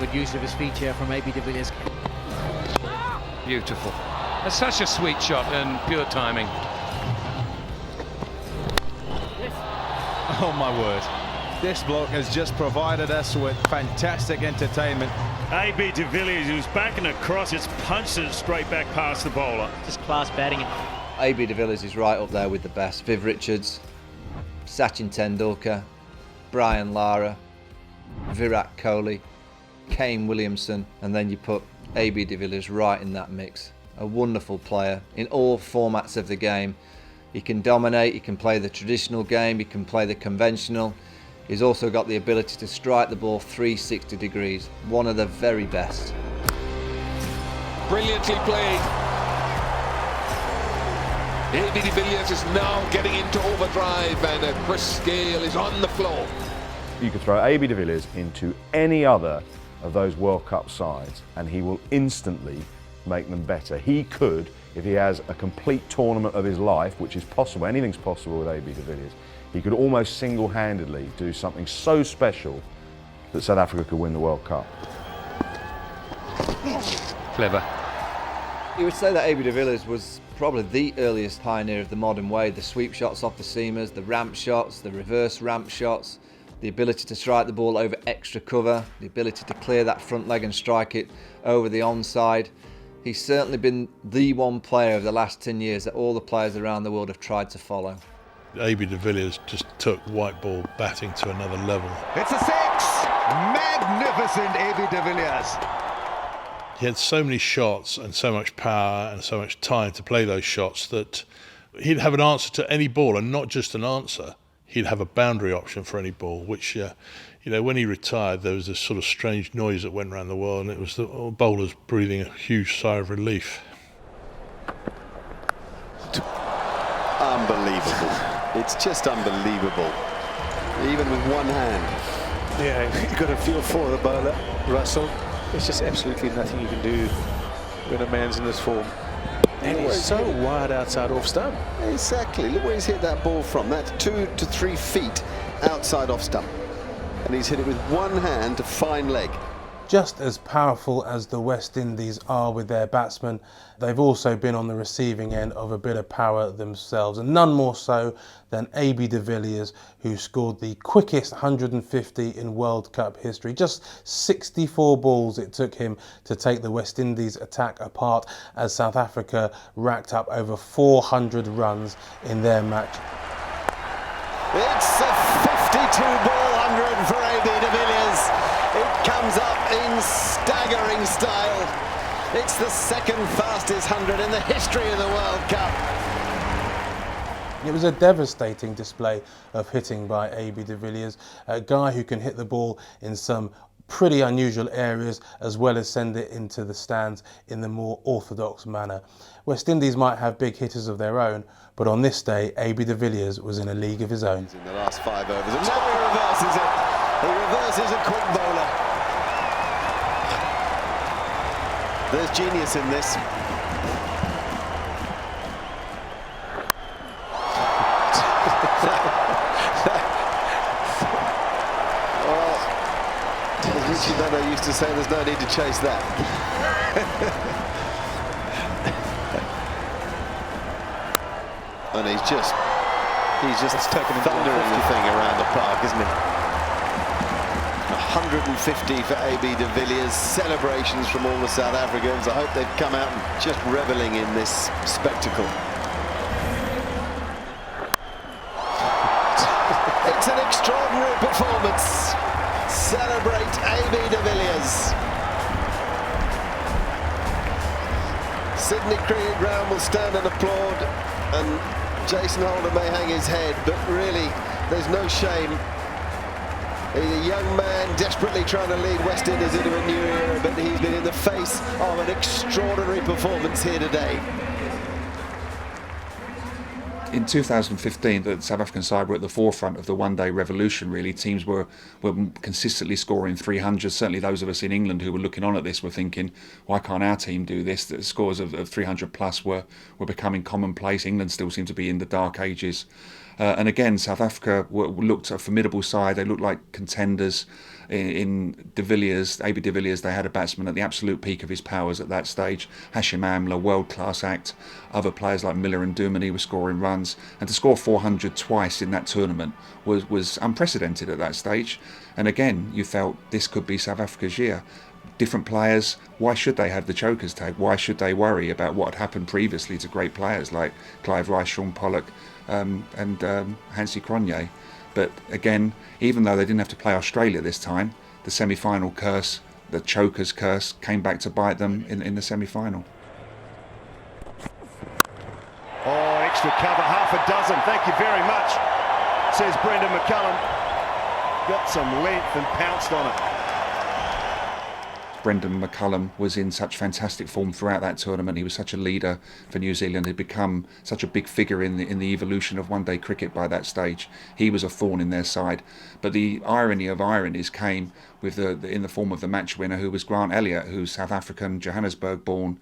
Good use of his feet here from AB de Villiers. Beautiful. That's such a sweet shot and pure timing. Oh my word. This bloke has just provided us with fantastic entertainment. AB de Villiers, who's backing across, it's punched it straight back past the bowler. Just class batting. AB de Villiers is right up there with the best. Viv Richards, Sachin Tendulkar, Brian Lara, Virat Kohli, Kane Williamson, and then you put AB de Villiers right in that mix. A wonderful player in all formats of the game. He can dominate, he can play the traditional game, he can play the conventional. He's also got the ability to strike the ball 360 degrees. One of the very best. Brilliantly played. AB de Villiers is now getting into overdrive and Chris Gayle is on the floor. You could throw AB de Villiers into any other of those World Cup sides and he will instantly make them better. He could, if he has a complete tournament of his life, which is possible, anything's possible with AB de Villiers, he could almost single-handedly do something so special that South Africa could win the World Cup. Clever. You would say that AB de Villiers was probably the earliest pioneer of the modern way. The sweep shots off the seamers, the ramp shots, the reverse ramp shots, the ability to strike the ball over extra cover, the ability to clear that front leg and strike it over the onside. He's certainly been the one player of the last 10 years that all the players around the world have tried to follow. AB de Villiers just took white ball batting to another level. It's a six! Magnificent AB de Villiers. He had so many shots and so much power and so much time to play those shots that he'd have an answer to any ball, and not just an answer. He'd have a boundary option for any ball, which, when he retired, there was this sort of strange noise that went around the world, and it was the bowlers breathing a huge sigh of relief. Unbelievable. It's just unbelievable. Even with one hand. Yeah, you've got a feel for the bowler, Russell. There's just absolutely nothing you can do when a man's in this form. And he's so wide outside off stump. Exactly. Look where he's hit that ball from. That's 2 to 3 feet outside off stump. And he's hit it with one hand to fine leg. Just as powerful as the West Indies are with their batsmen, they've also been on the receiving end of a bit of power themselves, and none more so than AB de Villiers, who scored the quickest 150 in World Cup history. Just 64 balls it took him to take the West Indies attack apart, as South Africa racked up over 400 runs in their match. It's a 52-ball 100 for AB de Villiers. It comes up in staggering style. It's the second fastest 100 in the history of the World Cup. It was a devastating display of hitting by AB de Villiers, a guy who can hit the ball in some pretty unusual areas as well as send it into the stands in the more orthodox manner. West Indies might have big hitters of their own, but on this day, AB de Villiers was in a league of his own. In the last 5 overs, and now he reverses it. He reverses a quick bowler. There's genius in this. As Richie Dunno used to say, there's no need to chase that. And he's just thundering the thing around the park, isn't he? 150 for AB de Villiers. Celebrations from all the South Africans. I hope they've come out and just reveling in this spectacle. It's an extraordinary performance. Celebrate AB de Villiers. Sydney Cricket Ground will stand and applaud, and Jason Holder may hang his head, but really there's no shame. He's a young man desperately trying to lead West Indies into a new era, but he's been in the face of an extraordinary performance here today. In 2015, the South African side were at the forefront of the one-day revolution, really. Teams were consistently scoring 300. Certainly those of us in England who were looking on at this were thinking, why can't our team do this? The scores of 300 plus were becoming commonplace. England still seemed to be in the dark ages And again, South Africa looked a formidable side. They looked like contenders. In De Villiers, AB De Villiers, they had a batsman at the absolute peak of his powers at that stage. Hashim Amla, world-class act. Other players like Miller and Duminy were scoring runs. And to score 400 twice in that tournament was unprecedented at that stage. And again, you felt this could be South Africa's year. Different players, why should they have the chokers tag? Why should they worry about what had happened previously to great players like Clive Rice, Sean Pollock and Hansi Cronje? But again, even though they didn't have to play Australia this time, the semi-final curse, the chokers curse, came back to bite them in the semi-final. Oh, extra cover, half a dozen. Thank you very much, says Brendan McCullum. Got some length and pounced on it. Brendan McCullum was in such fantastic form throughout that tournament. He was such a leader for New Zealand. He'd become such a big figure in the evolution of one-day cricket by that stage. He was a thorn in their side. But the irony of ironies came with in the form of the match winner, who was Grant Elliott, who's South African, Johannesburg born,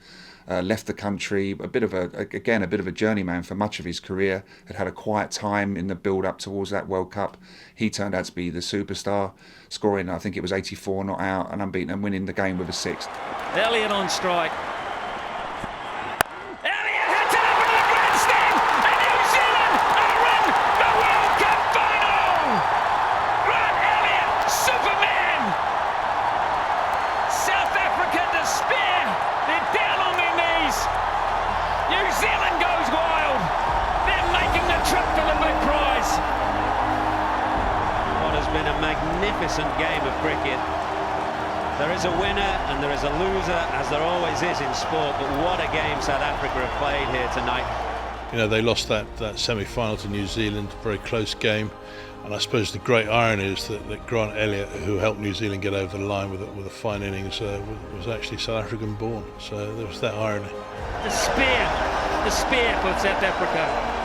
left the country, a bit of a journeyman for much of his career, had a quiet time in the build-up towards that World Cup. He turned out to be the superstar, scoring, I think it was 84 not out, and unbeaten, and winning the game with a sixth. Elliott on strike. Been a magnificent game of cricket. There is a winner and there is a loser, as there always is in sport, but what a game South Africa have played here tonight. You know, they lost that semi-final to New Zealand, very close game, and I suppose the great irony is that Grant Elliott, who helped New Zealand get over the line with a fine innings, was actually South African born, so there was that irony. The spear for South Africa.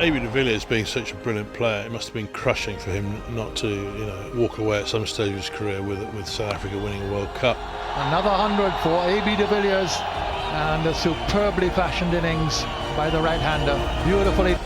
AB De Villiers being such a brilliant player, it must have been crushing for him not to, walk away at some stage of his career with South Africa winning a World Cup. Another 100 for AB De Villiers, and a superbly fashioned innings by the right-hander. Beautifully.